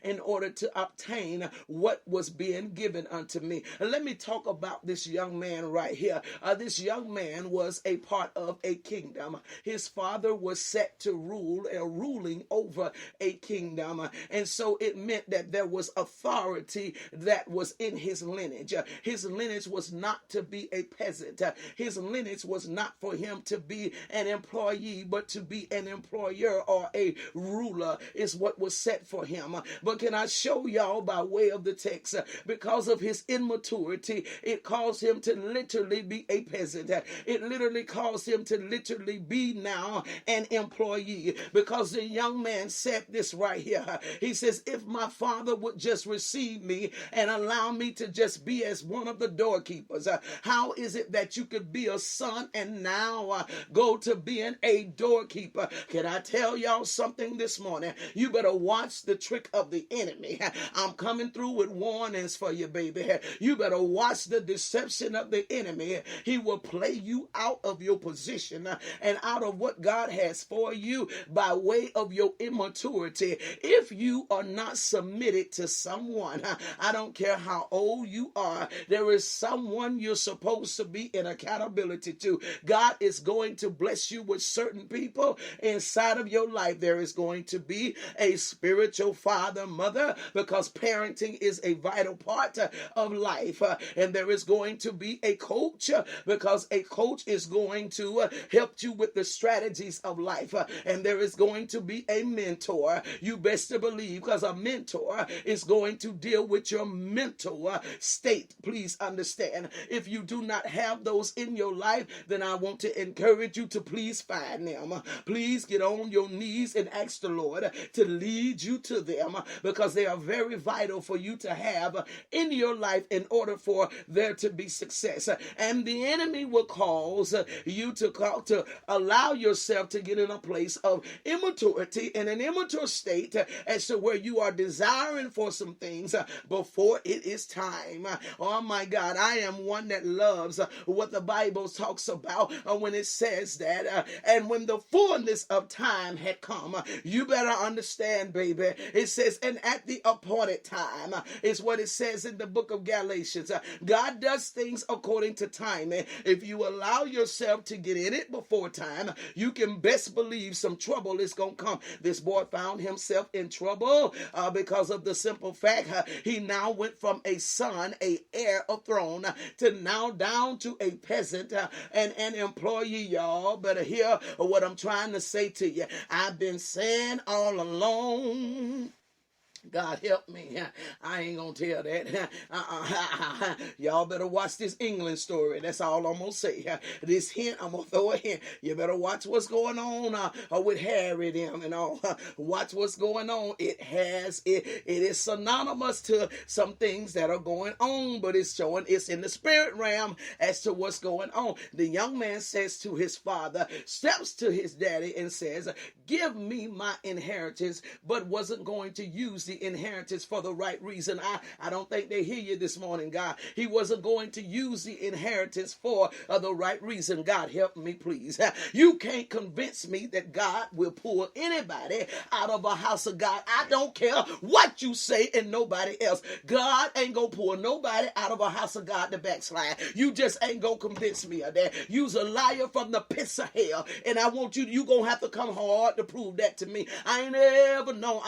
in order to obtain what was being given unto me. Let me talk about this young man right here. This young man was a part of a kingdom. His father was set to rule and ruling over a kingdom. And so it meant that there was authority that was in his lineage. His lineage was not to be a peasant. His lineage was not for him to be an employee, but to be an employer or a ruler is what was set for him. But can I show y'all by way of the text, because of his immaturity, it caused him to literally be a peasant. It literally caused him to literally be now an employee, because the young man said this right here. He says, if my father would just receive me and allow me to just be as one of the doorkeepers, how is it that you could be a son and now go to being a doorkeeper? Can I tell y'all something this morning? You better watch the trick of the enemy. I'm coming through with warnings for you, baby. You better watch the deception of the enemy. He will play you out of your position and out of what God has for you by way of your immaturity. If you are not submitted to someone, I don't care how old you are, there is someone you're supposed to be in accountability to. God is going to bless you with certain people inside of your life. There is going to be a spiritual father, mother, because parenting is a vital part of life. And there is going to be a coach, because a coach is going to help you with the strategies of life. And there is going to be a mentor. You best to believe, because a mentor is going to deal with your mental state. Please understand, if you do not have those in your life, then I want to encourage you to please find them. Please get on your knees and ask the Lord to lead you to them, because they are very vital for you to have in your life in order for there to be success. And the enemy will cause you to allow yourself to get in a place of immaturity, in an immature state, as to where you are desiring for some things before it is time. Oh my God, I am one that loves what the Bible talks about when it says that, and when the fullness of time had come. You better understand, baby. It says, and at the appointed time is what it says in the book of Galatians. God does things according to time. If you allow yourself to get in it before time, you can best believe some trouble is going to come. This boy found himself in trouble because of the simple fact he now went from a son, a heir of throne, to now down to a peasant and an employee. Y'all better hear what I'm trying to say to you. I've been saying all along, God help me. I ain't gonna tell that. Y'all better watch this England story. That's all I'm gonna say. This hint, I'm gonna throw a hint. You better watch what's going on with Harry them and all. Watch what's going on. It is synonymous to some things that are going on, but it's showing it's in the spirit realm as to what's going on. The young man says to his father, steps to his daddy and says, give me my inheritance, but wasn't going to use the inheritance for the right reason. I don't think they hear you this morning, God. He wasn't going to use the inheritance for the right reason. God, help me, please. You can't convince me that God will pull anybody out of a house of God. I don't care what you say and nobody else. God ain't gonna pull nobody out of a house of God to backslide. You just ain't gonna convince me of that. You's a liar from the pits of hell, and I want you gonna have to come hard to prove that to me. I ain't ever known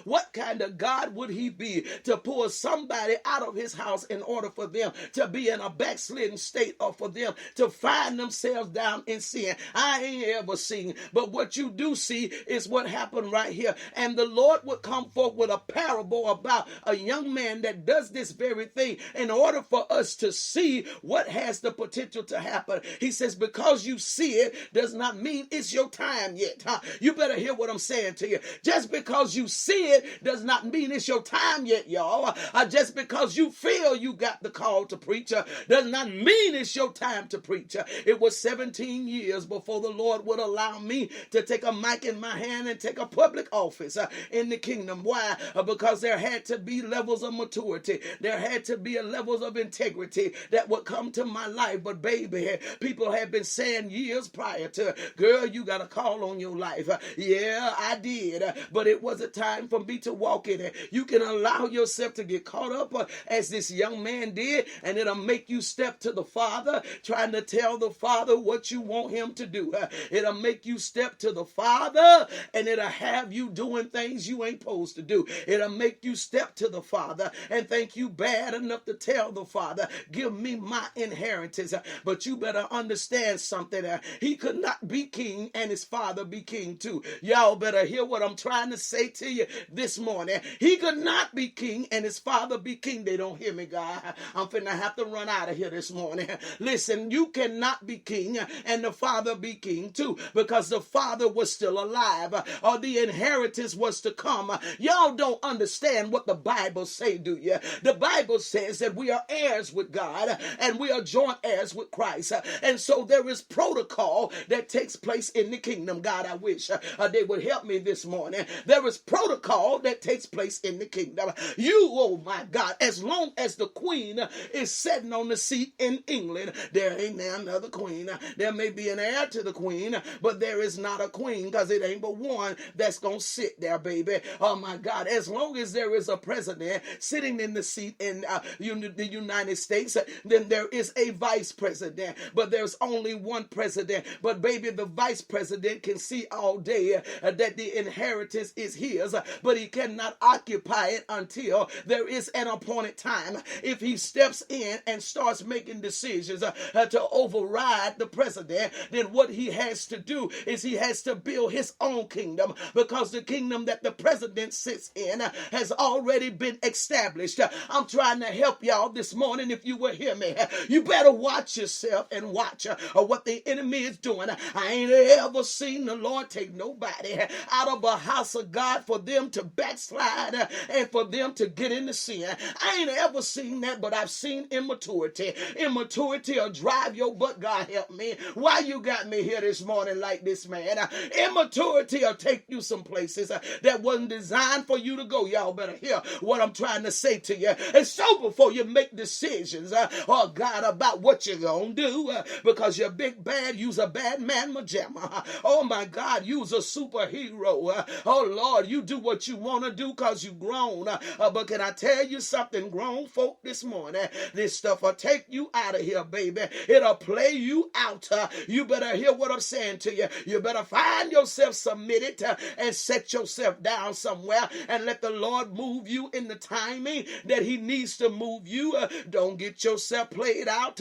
what kind of God would he be to pull somebody out of his house in order for them to be in a backslidden state, or for them to find themselves down in sin. I ain't ever seen, but what you do see is what happened right here. And the Lord would come forth with a parable about a young man that does this very thing in order for us to see what has the potential to happen. He says, because you see it does not mean it's your time yet. You better hear what I'm saying to you. Just because you see it does not mean it's your time yet, y'all. Just because you feel you got the call to preach does not mean it's your time to preach. It was 17 years before the Lord would allow me to take a mic in my hand and take a public office in the kingdom. Why? Because there had to be levels of maturity. There had to be levels of integrity that would come to my life. But baby, people have been saying years prior to, girl, you got a call on your life. Yeah, I did. But it was a time for me to walk walk in it. You can allow yourself to get caught up as this young man did, and it'll make you step to the Father, trying to tell the Father what you want him to do. It'll make you step to the Father, and it'll have you doing things you ain't supposed to do. It'll make you step to the Father and think you bad enough to tell the Father, give me my inheritance. But you better understand something. He could not be king and his father be king too. Y'all better hear what I'm trying to say to you this morning. He could not be king and his father be king. They don't hear me, God. I'm finna have to run out of here this morning. Listen, you cannot be king and the father be king too, because the father was still alive, or the inheritance was to come. Y'all don't understand what the Bible say, do you? The Bible says that we are heirs with God and we are joint heirs with Christ. And so there is protocol that takes place in the kingdom. God, I wish they would help me this morning. There is protocol that takes place in the kingdom. You, oh my God, as long as the queen is sitting on the seat in England, there ain't now another queen. There may be an heir to the queen, but there is not a queen, because it ain't but one that's going to sit there, baby. Oh my God, as long as there is a president sitting in the seat in the United States, then there is a vice president, but there's only one president. But baby, the vice president can see all day that the inheritance is his, but he cannot occupy it until there is an appointed time. If he steps in and starts making decisions to override the president, then what he has to do is he has to build his own kingdom, because the kingdom that the president sits in has already been established. I'm trying to help y'all this morning. If you will hear me, you better watch yourself and watch what the enemy is doing. I ain't ever seen the Lord take nobody out of a house of God for them to backslide and for them to get into sin. I ain't ever seen that, but I've seen immaturity. Immaturity will drive your butt. God help me. Why you got me here this morning like this, man? Immaturity will take you some places that wasn't designed for you to go. Y'all better hear what I'm trying to say to you. And so before you make decisions, oh God, about what you're going to do, because you're big bad, you's a bad man majama. Oh my God, you's a superhero. Oh Lord, you do what you want to do because you grown. But can I tell you something, grown folk, this morning? This stuff will take you out of here, baby. It'll play you out. You better hear what I'm saying to you. You better find yourself submitted and set yourself down somewhere and let the Lord move you in the timing that he needs to move you. Don't get yourself played out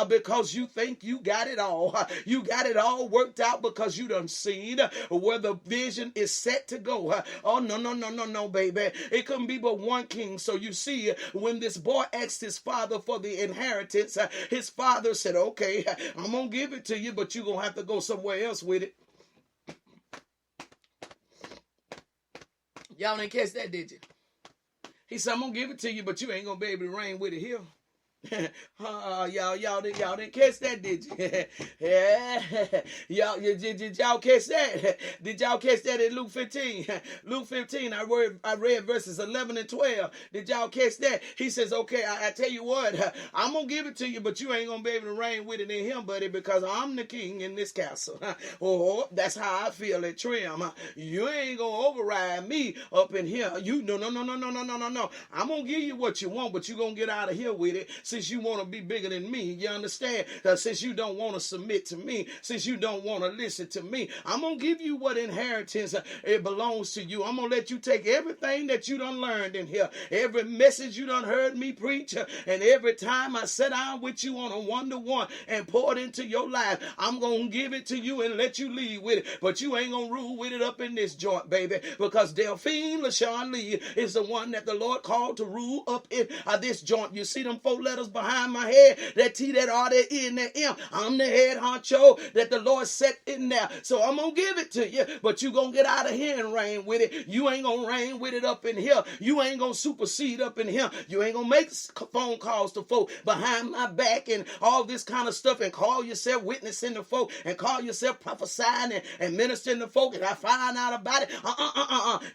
because you think you got it all. You got it all worked out because you done seen where the vision is set to go. Oh, no, baby. It couldn't be but one king. So you see, when this boy asked his father for the inheritance, his father said, okay, I'm going to give it to you, but you're going to have to go somewhere else with it. Y'all didn't catch that, did you? He said, I'm going to give it to you, but you ain't going to be able to reign with it here. Y'all didn't catch that, did you? Did y'all catch that? Did y'all catch that in Luke 15? Luke 15, I read verses 11 and 12. Did y'all catch that? He says, okay, I tell you what, I'm going to give it to you, but you ain't going to be able to reign with it in him, buddy, because I'm the king in this castle. Oh, that's how I feel at Trim. You ain't going to override me up in here. You, no. I'm going to give you what you want, but you're going to get out of here with it. Since you want to be bigger than me, you understand? Since you don't want to submit to me, since you don't want to listen to me, I'm going to give you what inheritance it belongs to you. I'm going to let you take everything that you done learned in here, every message you done heard me preach, and every time I sat down with you on a one-to-one and poured into your life, I'm going to give it to you and let you lead with it. But you ain't going to rule with it up in this joint, baby, because Delphine LaShawn Lee is the one that the Lord called to rule up in this joint. You see them 4 letters behind my head, that T, that R, that E, and that M. I'm the head honcho that the Lord set in there. So I'm going to give it to you, but you going to get out of here and reign with it. You ain't going to reign with it up in here. You ain't going to supersede up in here. You ain't going to make phone calls to folk behind my back and all this kind of stuff and call yourself witnessing to folk and call yourself prophesying and ministering to folk, and I find out about it.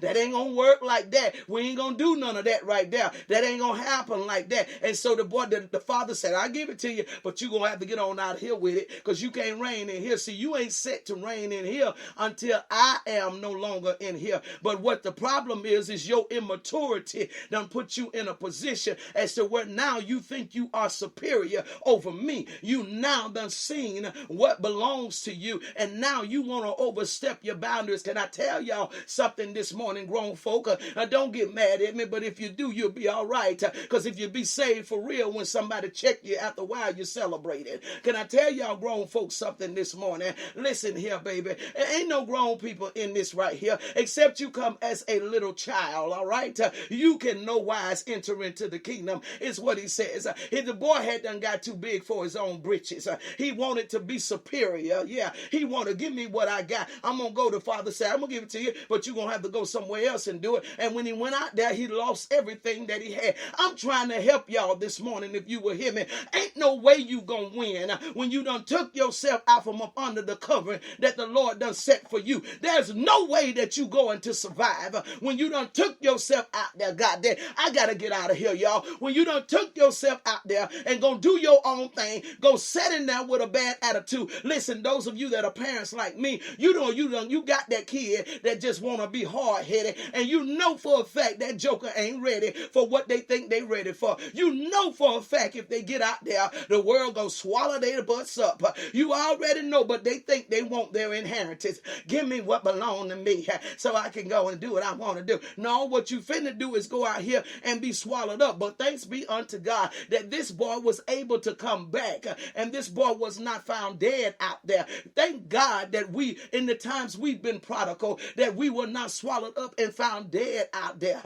That ain't going to work like that. We ain't going to do none of that right there. That ain't going to happen like that. And so the the father said, I give it to you, but you're going to have to get on out of here with it because you can't reign in here. See, you ain't set to reign in here until I am no longer in here. But what the problem is your immaturity done put you in a position as to where now you think you are superior over me. You now done seen what belongs to you, and now you want to overstep your boundaries. Can I tell y'all something this morning, grown folk? Don't get mad at me, but if you do, you'll be all right. Because if you be saved for real, when somebody check you after a while, you celebrated. Can I tell y'all grown folks something this morning? Listen here, baby. Ain't no grown people in this right here, except you come as a little child, all right? You can no wise enter into the kingdom, is what he says. If the boy had done got too big for his own britches, he wanted to be superior. Yeah, he wanted to give me what I got. I'm going to go to Father say, I'm going to give it to you, but you're going to have to go somewhere else and do it. And when he went out there, he lost everything that he had. I'm trying to help y'all this morning. If you will hear me, ain't no way you going to win when you done took yourself out from up under the covering that the Lord done set for you. There's no way that you going to survive when you done took yourself out there. God damn, I got to get out of here, y'all. When you done took yourself out there and gonna do your own thing, go sit in there with a bad attitude. Listen, those of you that are parents like me, you got that kid that just want to be hard-headed, and you know for a fact that joker ain't ready for what they think they ready for. You know for a fact if they get out there, the world gonna swallow their butts up. You already know, but they think they want their inheritance. Give me what belong to me so I can go and do what I want to do. No, what you finna do is go out here and be swallowed up. But thanks be unto God that this boy was able to come back, and this boy was not found dead out there. Thank God that we, in the times we've been prodigal, that we were not swallowed up and found dead out there.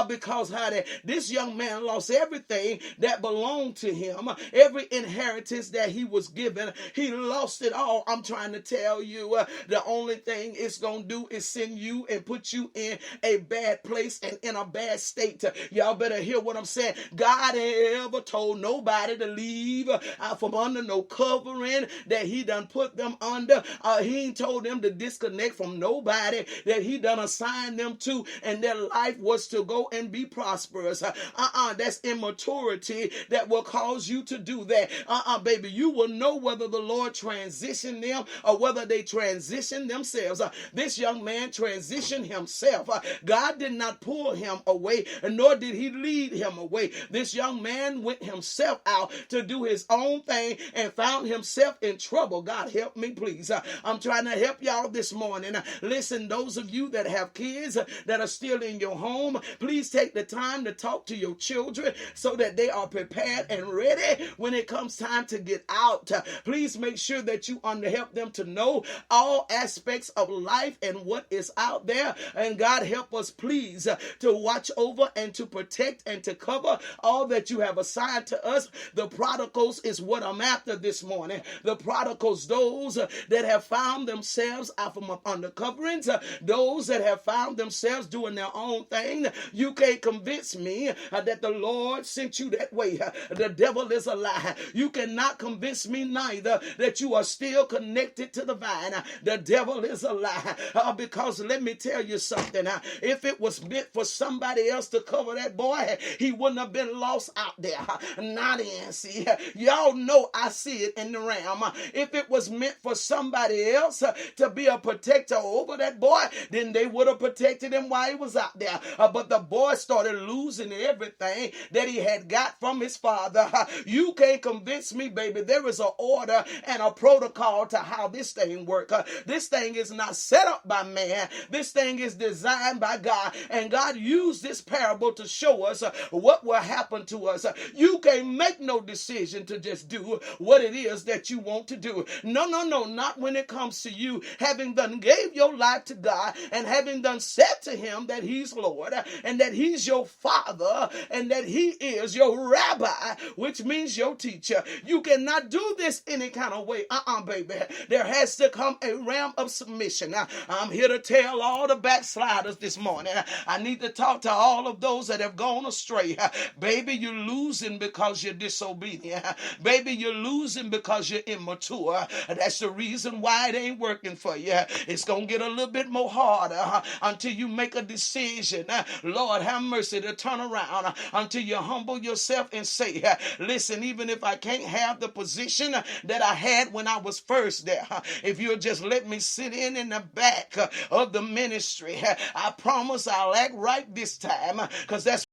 Because this young man lost everything that belonged to him, every inheritance that he was given. He lost it all. I'm trying to tell you, the only thing it's going to do is send you and put you in a bad place and in a bad state. Y'all better hear what I'm saying. God ain't ever told nobody to leave out from under no covering that he done put them under. He ain't told them to disconnect from nobody that he done assigned them to, and their life was to go and be prosperous. That's immaturity that will cause you to do that. Baby, you will know whether the Lord transitioned them or whether they transitioned themselves. This young man transitioned himself. God did not pull him away, nor did he lead him away. This young man went himself out to do his own thing and found himself in trouble. God help me, please. I'm trying to help y'all this morning. Listen, those of you that have kids that are still in your home, please take the time to talk to your children so that they are prepared and ready when it comes time to get out. Please make sure that you help them to know all aspects of life and what is out there. And God help us, please, to watch over and to protect and to cover all that you have assigned to us. The prodigals is what I'm after this morning. The prodigals, those that have found themselves out from under coverings, those that have found themselves doing their own thing. You can't convince me that the Lord sent you that way. The devil is a lie. You cannot convince me neither that you are still connected to the vine. The devil is a lie. Because let me tell you something. If it was meant for somebody else to cover that boy, he wouldn't have been lost out there. Not in. See, y'all know I see it in the realm. If it was meant for somebody else to be a protector over that boy, then they would have protected him while he was out there. But the boy started losing everything that he had got from his father. You can't convince me, baby. There is an order and a protocol to how this thing works. This thing is not set up by man. This thing is designed by God. And God used this parable to show us what will happen to us. You can't make no decision to just do what it is that you want to do. No, not when it comes to you having done gave your life to God and having done said to him that he's Lord and that he's your father and that he is your rabbi, which means your teacher. You cannot do this any kind of way. Baby. There has to come a realm of submission. I'm here to tell all the backsliders this morning. I need to talk to all of those that have gone astray. Baby, you're losing because you're disobedient. Baby, you're losing because you're immature. That's the reason why it ain't working for you. It's going to get a little bit more harder until you make a decision. Lord, have mercy to turn around until you humble yourself and and say, listen, even if I can't have the position that I had when I was first there, if you'll just let me sit in the back of the ministry, I promise I'll act right this time, because that's